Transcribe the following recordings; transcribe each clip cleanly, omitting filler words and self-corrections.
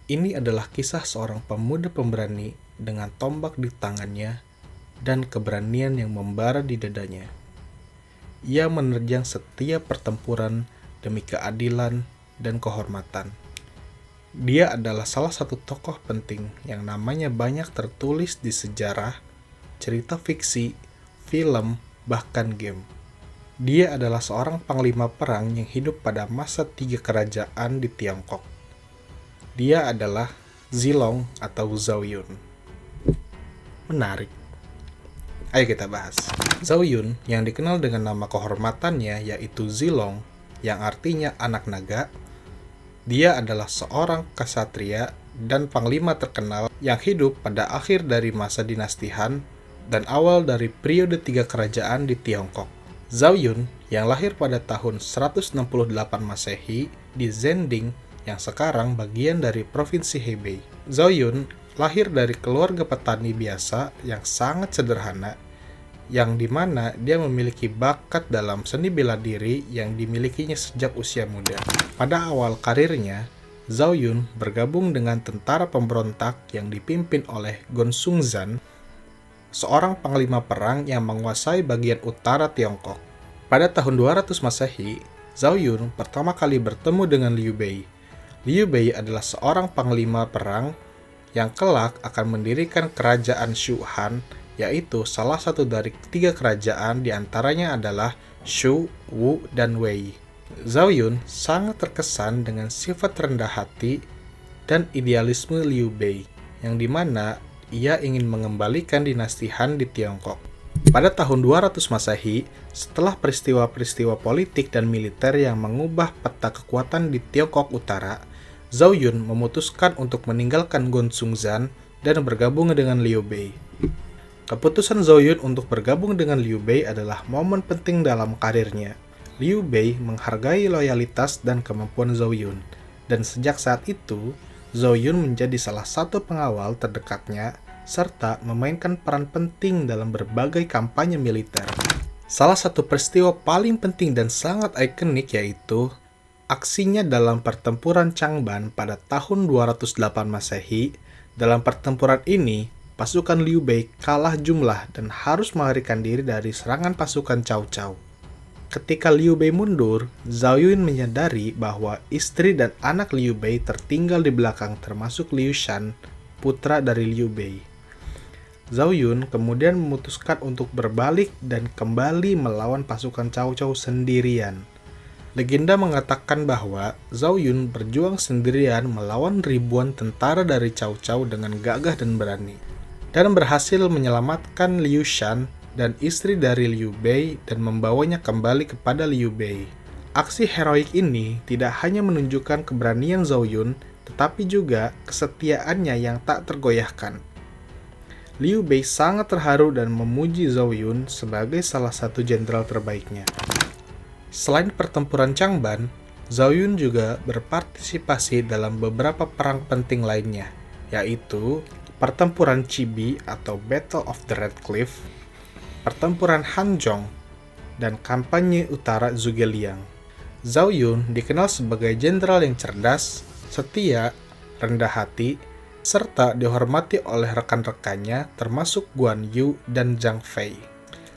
Ini adalah kisah seorang pemuda pemberani dengan tombak di tangannya dan keberanian yang membara di dadanya. Ia menerjang setiap pertempuran demi keadilan dan kehormatan. Dia adalah salah satu tokoh penting yang namanya banyak tertulis di sejarah, cerita fiksi, film, bahkan game. Dia adalah seorang panglima perang yang hidup pada masa 3 kerajaan di Tiongkok. Dia adalah Zilong atau Zhao Yun. Menarik. Ayo kita bahas. Zhao Yun yang dikenal dengan nama kehormatannya yaitu Zilong, yang artinya anak naga. Dia adalah seorang ksatria dan panglima terkenal yang hidup pada akhir dari masa dinasti Han dan awal dari periode 3 kerajaan di Tiongkok. Zhao Yun yang lahir pada tahun 168 Masehi di Zhending yang sekarang bagian dari Provinsi Hebei. Zhao Yun lahir dari keluarga petani biasa yang sangat sederhana, yang dimana dia memiliki bakat dalam seni bela diri yang dimilikinya sejak usia muda. Pada awal karirnya, Zhao Yun bergabung dengan tentara pemberontak yang dipimpin oleh Gongsun Zan, seorang panglima perang yang menguasai bagian utara Tiongkok. Pada tahun 200 Masehi, Zhao Yun pertama kali bertemu dengan Liu Bei. Liu Bei adalah seorang panglima perang yang kelak akan mendirikan kerajaan Shu Han, yaitu salah satu dari 3 kerajaan diantaranya adalah Shu, Wu, dan Wei. Zhao Yun sangat terkesan dengan sifat rendah hati dan idealisme Liu Bei, yang dimana ia ingin mengembalikan dinasti Han di Tiongkok. Pada tahun 200 Masehi, setelah peristiwa-peristiwa politik dan militer yang mengubah peta kekuatan di Tiongkok Utara, Zhao Yun memutuskan untuk meninggalkan Gongsun Zan dan bergabung dengan Liu Bei. Keputusan Zhao Yun untuk bergabung dengan Liu Bei adalah momen penting dalam karirnya. Liu Bei menghargai loyalitas dan kemampuan Zhao Yun, dan sejak saat itu, Zhao Yun menjadi salah satu pengawal terdekatnya serta memainkan peran penting dalam berbagai kampanye militer. Salah satu peristiwa paling penting dan sangat ikonik yaitu aksinya dalam pertempuran Changban pada tahun 208 Masehi. Dalam pertempuran ini, pasukan Liu Bei kalah jumlah dan harus melarikan diri dari serangan pasukan Cao Cao. Ketika Liu Bei mundur, Zhao Yun menyadari bahwa istri dan anak Liu Bei tertinggal di belakang termasuk Liu Shan, putra dari Liu Bei. Zhao Yun kemudian memutuskan untuk berbalik dan kembali melawan pasukan Cao Cao sendirian. Legenda mengatakan bahwa Zhao Yun berjuang sendirian melawan ribuan tentara dari Cao Cao dengan gagah dan berani, dan berhasil menyelamatkan Liu Shan dan istri dari Liu Bei dan membawanya kembali kepada Liu Bei. Aksi heroik ini tidak hanya menunjukkan keberanian Zhao Yun, tetapi juga kesetiaannya yang tak tergoyahkan. Liu Bei sangat terharu dan memuji Zhao Yun sebagai salah satu jenderal terbaiknya. Selain pertempuran Changban, Zhao Yun juga berpartisipasi dalam beberapa perang penting lainnya, yaitu pertempuran Chibi atau Battle of the Red Cliff, pertempuran Hanzhong, dan kampanye utara Zhuge-Liang. Zhao Yun dikenal sebagai jenderal yang cerdas, setia, rendah hati, serta dihormati oleh rekan-rekannya termasuk Guan Yu dan Zhang Fei.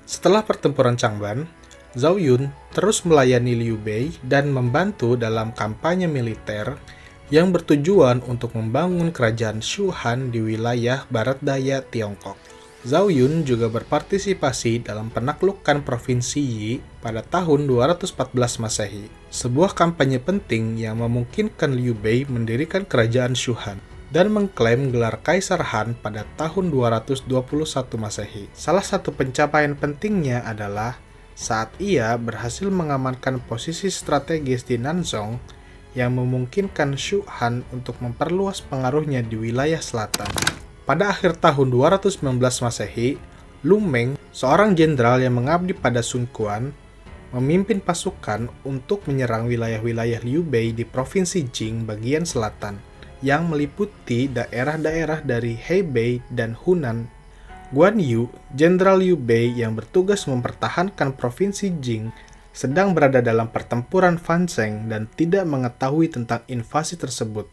Setelah pertempuran Changban, Zhao Yun terus melayani Liu Bei dan membantu dalam kampanye militer yang bertujuan untuk membangun kerajaan Shu Han di wilayah barat daya Tiongkok. Zhao Yun juga berpartisipasi dalam penaklukan Provinsi Yi pada tahun 214 Masehi, sebuah kampanye penting yang memungkinkan Liu Bei mendirikan kerajaan Shu Han dan mengklaim gelar Kaisar Han pada tahun 221 Masehi. Salah satu pencapaian pentingnya adalah saat ia berhasil mengamankan posisi strategis di Nanzhong yang memungkinkan Shu Han untuk memperluas pengaruhnya di wilayah selatan. Pada akhir tahun 219 Masehi, Lu Meng, seorang jenderal yang mengabdi pada Sun Quan, memimpin pasukan untuk menyerang wilayah-wilayah Liu Bei di Provinsi Jing bagian selatan, yang meliputi daerah-daerah dari Hebei dan Hunan. Guan Yu, Jenderal Liu Bei yang bertugas mempertahankan Provinsi Jing, sedang berada dalam pertempuran Fanzheng dan tidak mengetahui tentang invasi tersebut.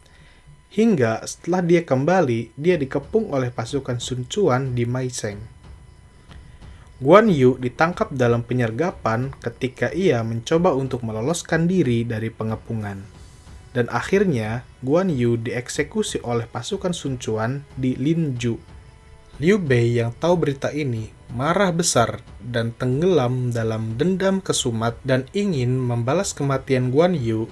hingga setelah dia kembali, dia dikepung oleh pasukan Sun Quan di Maiseng. Guan Yu ditangkap dalam penyergapan ketika ia mencoba untuk meloloskan diri dari pengepungan. Dan akhirnya, Guan Yu dieksekusi oleh pasukan Sun Quan di Linju. Liu Bei yang tahu berita ini marah besar dan tenggelam dalam dendam kesumat dan ingin membalas kematian Guan Yu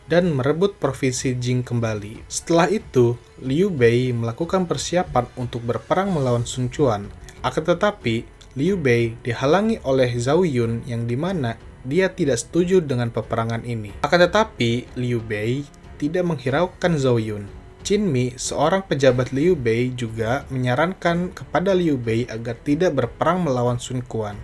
dan merebut provinsi Jing kembali. Setelah itu, Liu Bei melakukan persiapan untuk berperang melawan Sun Quan. Akan tetapi, Liu Bei dihalangi oleh Zhao Yun yang dimana dia tidak setuju dengan peperangan ini. Akan tetapi, Liu Bei tidak menghiraukan Zhao Yun. Qin Mi, seorang pejabat Liu Bei, juga menyarankan kepada Liu Bei agar tidak berperang melawan Sun Quan.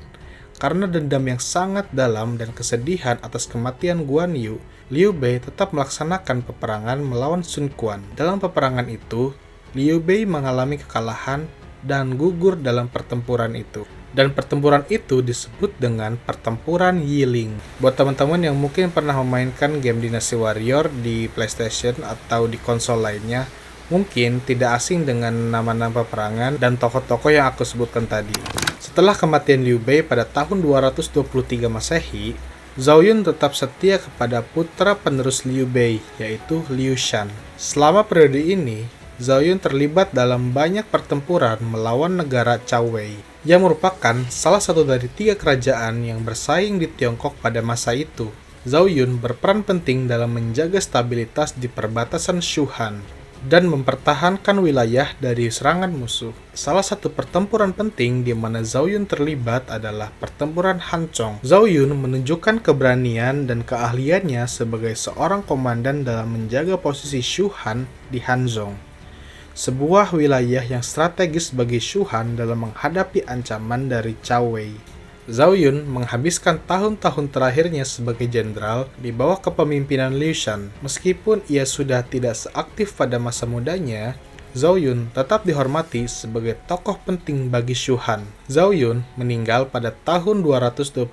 Karena dendam yang sangat dalam dan kesedihan atas kematian Guan Yu, Liu Bei tetap melaksanakan peperangan melawan Sun Quan. Dalam peperangan itu, Liu Bei mengalami kekalahan dan gugur dalam pertempuran itu. Dan pertempuran itu disebut dengan pertempuran Yiling. Buat teman-teman yang mungkin pernah memainkan game Dynasty Warrior di PlayStation atau di konsol lainnya, mungkin tidak asing dengan nama-nama peperangan dan tokoh-tokoh yang aku sebutkan tadi. Setelah kematian Liu Bei pada tahun 223 Masehi, Zhao Yun tetap setia kepada putra penerus Liu Bei, yaitu Liu Shan. Selama periode ini, Zhao Yun terlibat dalam banyak pertempuran melawan negara Cao Wei, yang merupakan salah satu dari 3 kerajaan yang bersaing di Tiongkok pada masa itu. Zhao Yun berperan penting dalam menjaga stabilitas di perbatasan Shuhan dan mempertahankan wilayah dari serangan musuh. Salah satu pertempuran penting di mana Zhao Yun terlibat adalah pertempuran Hanzhong. Zhao Yun menunjukkan keberanian dan keahliannya sebagai seorang komandan dalam menjaga posisi Shuhan di Hanzhong, sebuah wilayah yang strategis bagi Shuhan dalam menghadapi ancaman dari Cao Wei. Zhao Yun menghabiskan tahun-tahun terakhirnya sebagai jenderal di bawah kepemimpinan Liu Shan. Meskipun ia sudah tidak seaktif pada masa mudanya, Zhao Yun tetap dihormati sebagai tokoh penting bagi Shuhan. Zhao Yun meninggal pada tahun 229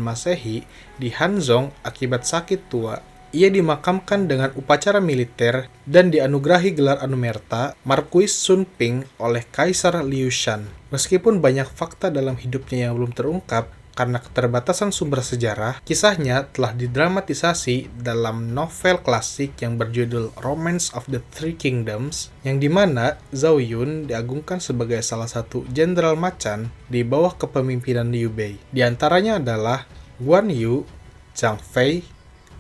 Masehi di Hanzhong akibat sakit tua. Ia dimakamkan dengan upacara militer dan dianugerahi gelar Anumerta Marquis Sun Ping oleh Kaisar Liu Shan. Meskipun banyak fakta dalam hidupnya yang belum terungkap karena keterbatasan sumber sejarah, kisahnya telah didramatisasi dalam novel klasik yang berjudul Romance of the Three Kingdoms, yang dimana Zhao Yun diagungkan sebagai salah satu jenderal macan di bawah kepemimpinan Liu Bei. Di antaranya adalah Guan Yu, Zhang Fei,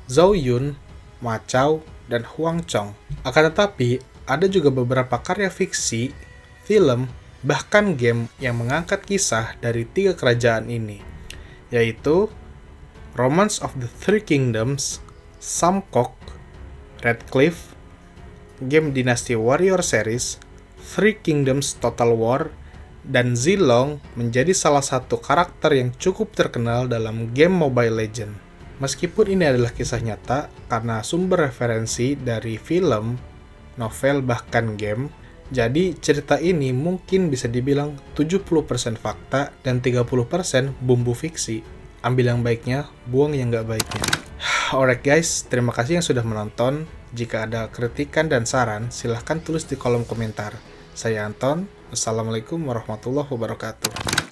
Zhao Yun, Ma Chao, dan Huang Chong. Akan tetapi, ada juga beberapa karya fiksi, film, bahkan game yang mengangkat kisah dari 3 kerajaan ini, yaitu Romance of the Three Kingdoms, Samkok, Redcliffe, game Dynasty Warrior Series, Three Kingdoms Total War, dan Zilong menjadi salah satu karakter yang cukup terkenal dalam game Mobile Legends. Meskipun ini adalah kisah nyata, karena sumber referensi dari film, novel, bahkan game, jadi cerita ini mungkin bisa dibilang 70% fakta dan 30% bumbu fiksi. Ambil yang baiknya, buang yang nggak baiknya. Alright guys, terima kasih yang sudah menonton. Jika ada kritikan dan saran, silahkan tulis di kolom komentar. Saya Anton, Wassalamualaikum warahmatullahi wabarakatuh.